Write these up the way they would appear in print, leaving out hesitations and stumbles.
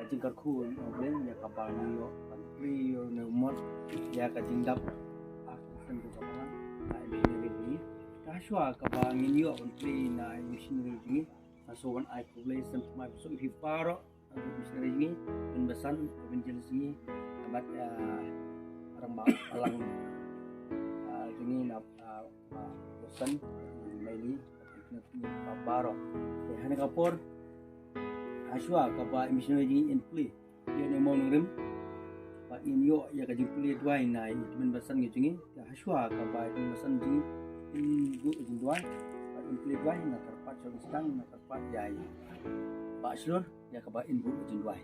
kajingkar kun oblen ya kabanyo pantrio neumot ya kajingdap akusen ko kapalan na engineering ni kaswa kabangin yo pantri na missionary ni asuan ai population my so if paro missionary ni penbesan evangelist ni abat orang balang ini na bosan maili ni paro hane kapor aswa kapa missionary in play dia ne mon rim pa in yo ya ka jing play dwai nai men basan ngi jingi ya aswa kapa in basan jingi in gu jing dwai pa in play dwai na terpat so stang na terpat jai pa slur ya kapa in gu jing dwai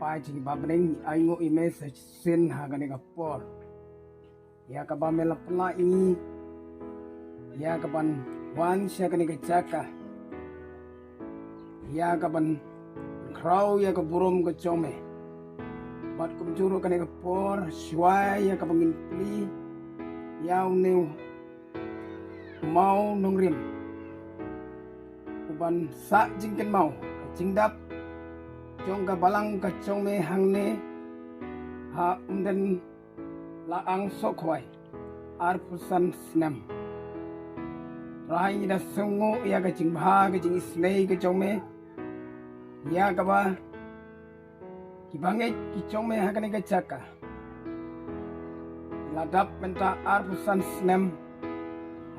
pa jing babring ai ngo image sin ha gani kapor ya kaban melapla ini ya kaban wan siya kani kacaka ya kaban kraw ya kaburom ka chome bat kumjuro kani kapor shwai ya kabangin pli ya new mau nongrim uban sa jingken mau jingdap jong ka balang ka chome hangne ha umden laang sokwai arpusan snem rai da sungu ya ka jingba ka jing snei ka chome ya ka ba kibange ki chome ha ka ne ka chaka ladap menta arpusan snem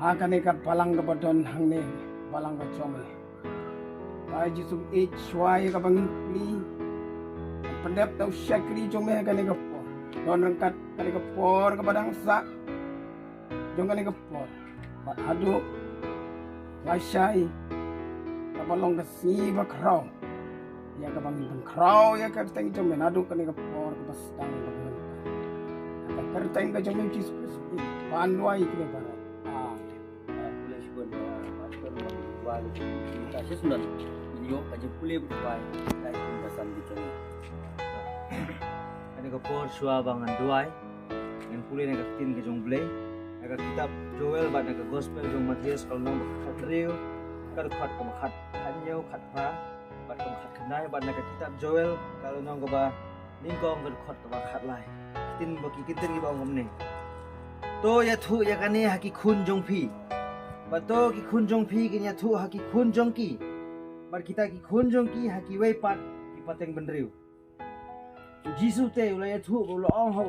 ha ka ne ka balang ka bodon hangne balang ka chome rai jisum e chwai ka bangin pli pendep tau syakri chome ha ka ne ka don rengkat kali kepor ke padang sak jong kali kepor pat aduk lasyai kabalong ke si bakrau ya ke bangin krau ya ke teng jom aduk kali kepor ke pastang ke kerteng ke jom cis panduai ke barat boleh sebut masker wal kasih sunan yo aja boleh berbuat dari pembahasan gitu kapor shua bangan duai yang pulih naga tin ke jong blay naga kitab Joel bat naga gospel jong Matius kalau nong khat riu kar khat ke khat kanyo khat pa bat ke khat kenai bat naga kitab Joel kalau nong ba ningkong ke khat ke khat lai tin baki kitin ki bang omne to ya thu ya kani haki khun jong phi bat to ki khun jong phi ki ya thu haki khun jong ki bat kita ki khun jong ki haki wei pat ki pateng benriu Jisu te ulai thu lo ong ho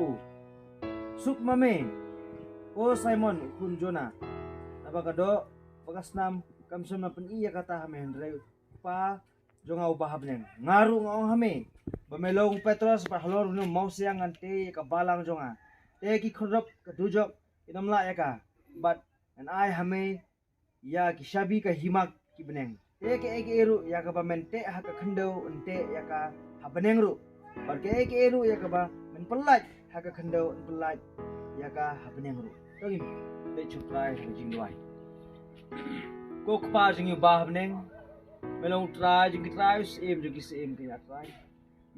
suk mame ko Simon kun Jona abagado pagasnam kamsum na pen iya kata hamen re pa jonga ubahab neng ngaru ngong hame bamelong Petros pa halor no mau siang ante ka balang jonga te ki khurop ka dujok inamla ya ka but and I hame ya ki shabi ka himak ki beneng te ke eru ya ka bamente ha ka khando ante ya ka habeneng ru Barke ke eru ya kaba men pelaj haka khando pelaj ya ka habeneng ru togim te chuprai jing duai ko kpa jing ba habeneng melong try jing try sim jing sim ke ya try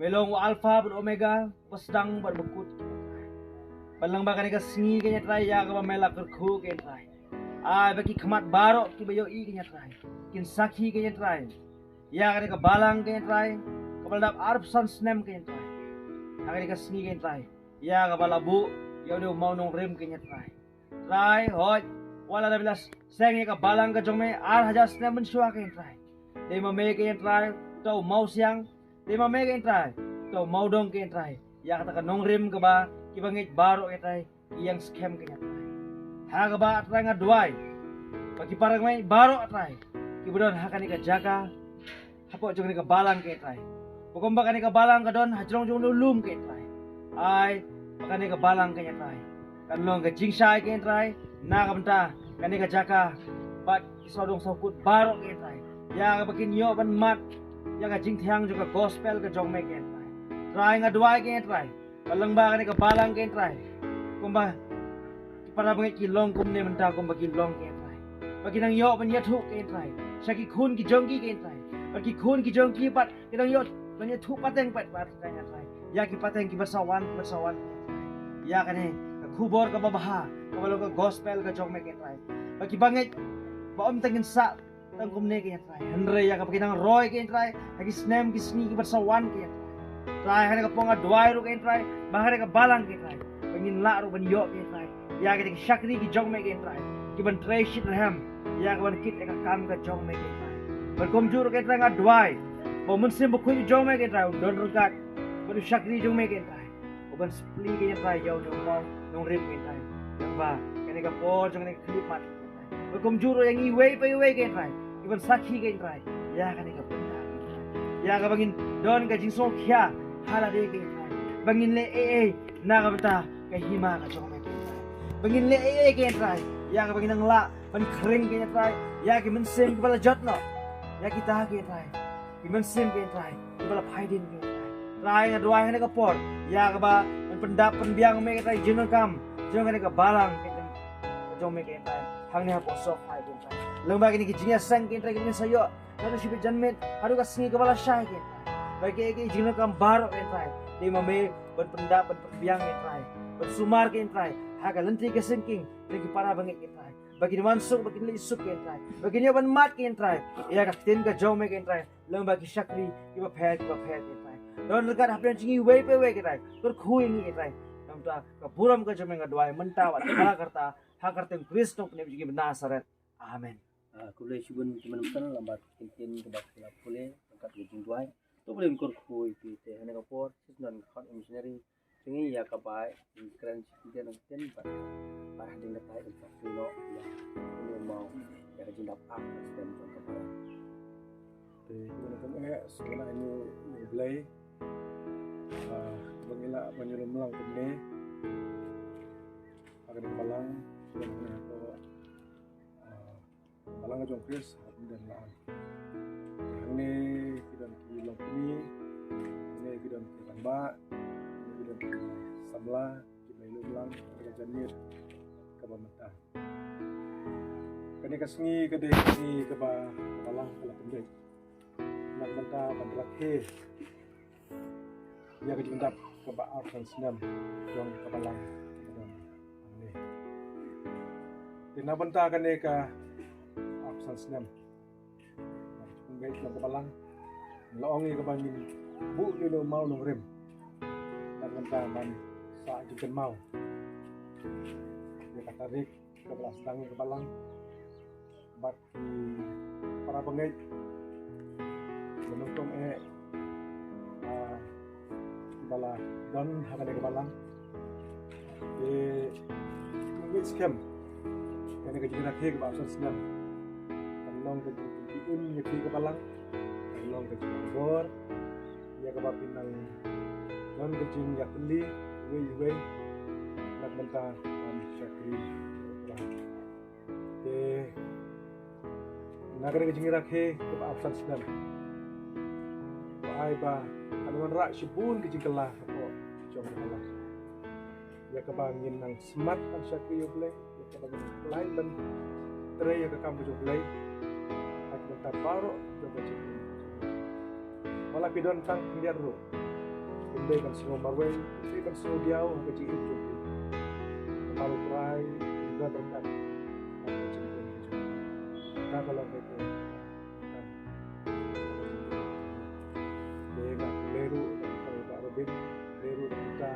melong alpha ber omega pasdang ber bekut palang ba ka singi ke ya try ya ka mela kerkhu ke try ai baki khamat baro ki bayo i ke ya try kin sakhi ke ya try ya ka balang ke ya try kapal arpsan snem ke try agak ka singi ke try ya kapal abu ya udah mau nong rem ke try hoj wala da bilas seng ka balang ka jome ar haja snem men shwa ke try de ma me ke try to mau siang de ma me ke try to mau dong ke try ya kata ka nong rem ka ba ki bangit baro ke try yang scam ke try ha ka ba try nga duai bagi parang mai baro try ki budon ha ka ni ka jaga hapo jong ni ka balang ke try Bukan bakal ka balang ka don hajrong jong lulum ke try ai bakal ka balang ke try kan long ka jingsai ke try na ka benta kan ka jaka bat isodong sokut baro ke try ya ka bakin yo ban mat ya ka jing thiang juga gospel ka jong me ke try nga duai ke try balang ba kan ka balang ke try kumba para bangit ki long kum ne menta kum bakin long ke try bakin ang yo ban ya thu ke try saki khun ki jong ki ke try bagi khun ki jong ki bat kinang yo banyak tu pateng pat pat kanya try ya ki pateng ki bersawan ya kan kubor ka babaha, kabalo ka gospel ka jong make it right. Bagi bangit, baom tangin sa tang kumne ka try. Henry ya ka pakinang Roy ka try, hagi snem gisni ki sa one ka try. Hana ka ponga dwai ro ka try, bahare ka balang ka try. Bangin la ro ban yo ka try. Ya ka shakri ki jong make it right. Kiban tray shit raham, ya ka ban kit ka kam ka jong make it right. Berkom juru ka try nga dwai. Bamun sim bukui jong make it right, don rugat. Baru shakri jong make it right. Oban spli ka try yaw jong mo, nong rip ka try. Yang ba, kani ka por jong kani klip mat. Berkom juru yang iway pa iway ka try. Iban sakhi ka try. Ya kani ka benda. Ya ka bangin don ka jing so kya hala de ka try. Bangin le na ka bata ka hima ka jong make it right. Bangin le ka try. Ya ka bangin ang la ban kring ka try. Ya ki men sim ka bala jotno. Ya kita ka try. Ki men sim ka try. Ki bala phaidin ka try. Try nga duai hana ka por. Ya ka ba men pendap penbiang me ka try jeno kam. Jong ka balang ka jong me ka try. Hang ne ha posok hai ka try. Lengba kini kijingnya sang ka try kini sayo. Kalau si janmet haru ka singi ka bala syai ka try. Bagi ki jeno kam baro ka try. Di mame ben pendap penbiang ka try. Ben sumar ka try. Haga lentri ka sinking. Lagi para bangit ka try. Bagi mansuk bagi lisuk ka try. Bagi niya ban mat ka try. Ya ka tin ka jong me ka try. Lengba ki syakri ki ba phet ka try. Don lekat hapren jingi way pe way ka try. Tur khui ngi ka try. Namta ka buram ka jome nga duai mentawa kala karta hakartem Kristo pne jingi benasaret. Amen. Kulai subun teman-teman lambat tintin kebat kelap kulai angkat gejing tuai tu boleh ngkor kui pite hanya kapor non khot missionary singi ya kapai keren dia nang ten par ding letai untuk filo ya ini mau ya gejing dapat dan contoh kapal thì chúng cũng nghe số này như play bangila banyu melang kumne akan palang sudah ko palang ajong Chris dan laan hangni kidan ki lokmi ne kidan ki tamba ne kidan ki samla ki bailu melang ka janmir ka bamata kani kasngi kade kasngi ka ba palang kala pendek nak banta bandrakhe ya kejing dap ke ba arsan senam jong kabalang ni dina banta kan ka arsan senam kung gait lang kabalang laongi ka bangin bu dilo mau nong rem nak banta man sa jikan mau ya katarik kabalas tangi kabalang bat ki para bangait menungkong bala don hakan ke balang de mungkin scam kene ke jina ke ba son senam long ke un ye ke balang long ke gor ya ke ba pinang don ke jin ya teli we nak benta am syakri de nagare ke jina ke ba absan senam ai ba kanuan rak sibun ke jingkelah apa jom Allah ya kebangin nang smart kan syakri yo play ya kebangin lain ben tre ya ke kampu jo play aku bentar baro coba cek wala pidon tang dia ro bende kan semua marwe ini kan semua diau ke cik itu kalau try juga terkat aku cek kita kalau itu Leru dan kita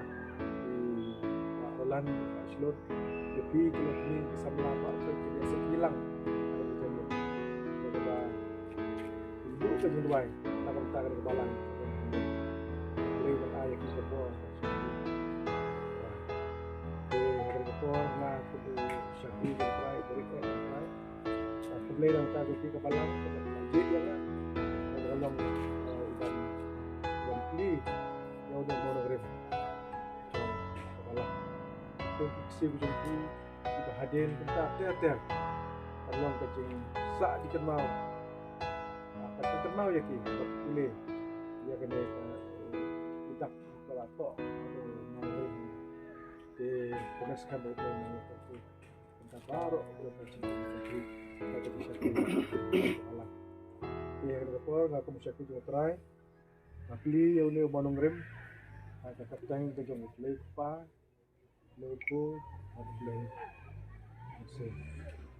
di Holland, Slot, lebih kalau ini bisa melapar ke jadi sekilang ada berjemur. Kita ibu kejenduai, kita berita ke kebalan. Leru dan ayah kita buat. Di hari kepor, nah kudu syakri berperai, berikan berperai. Kemudian kita pergi ke kebalan, kita masjid ya kan. Berolong iban kli. Yang udah mau ngerim kepala itu fiksi berjumpa kita hadir kita ter tolong kecing sak dikenal kata kenal ya ki boleh dia kena kita kalau tok atau mau di komersikan berapa itu kita baru berapa cinta kita bisa kepala dia report nggak aku bisa juga try Napli yang ni banong rem, ada kapten kita jom lepa, Liverpool atau play musim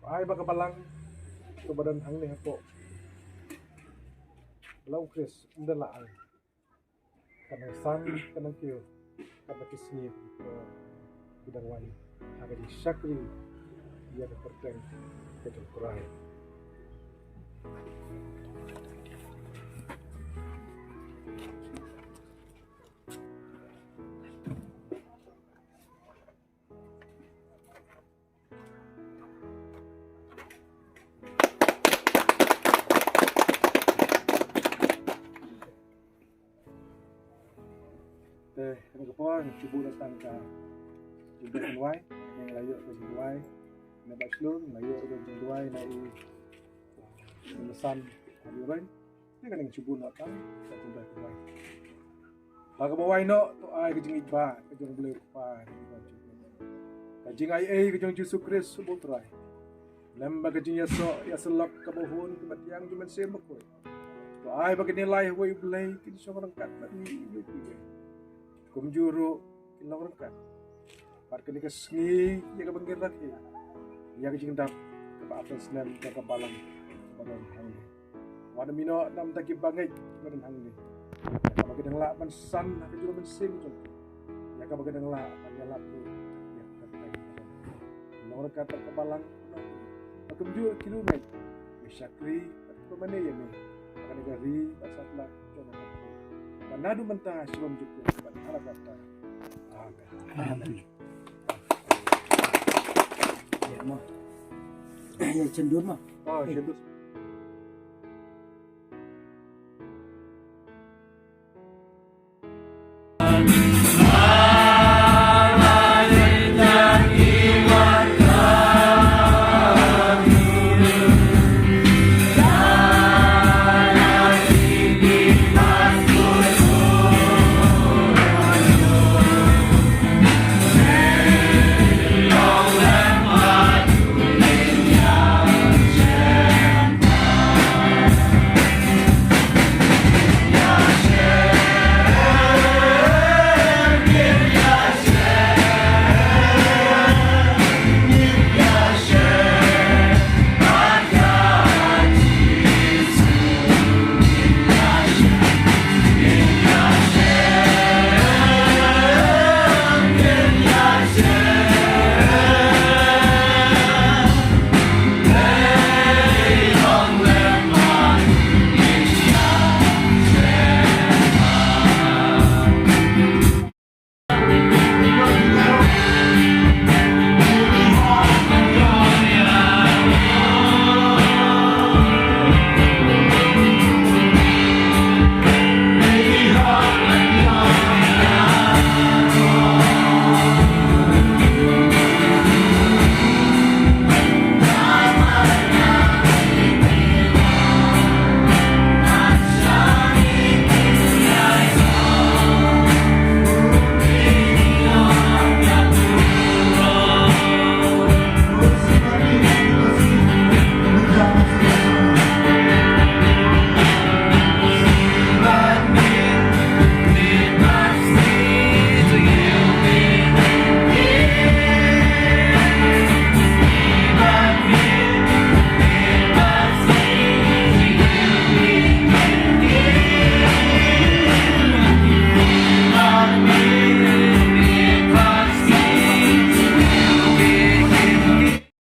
ai baka balang ke badan hang ni hapo lau Chris ndala ai kana sang kana kio kana kisni ko bidang wali aga di Shakri dia berteng ke terakhir. Kami kepon cuba datang ke juga Duai yang layu ke Duai na Barcelona layu ke Duai na memesan Duai ni kan yang cuba datang ke Duai baga bawai no to ai ke jing iba ke jong boleh pa ka jing ai ke jong Yesus Kristus sebut rai lamba ke jing yaso yaselak ke bahun ke matiang juman semak ko to ai baga nilai way boleh ke seorang kat bagi kumjuro kilang rangkat parke ni kesni ya ka bangir laki ya ka jingdap ka atas nan ka balang badan hang wada mino nam taki bangai badan hang ni ya ka bagedang la man san ka juro man sim jo ya ka bagedang la ya lapu ya ka tai kilang rangkat ka balang kumjuro kilomet Shakri ka mane ya ni ka negari basatla jo Manado mentah sebelum cukup harap kata. Amin. Ya mah. Ya cendur mah. Oh, cendur.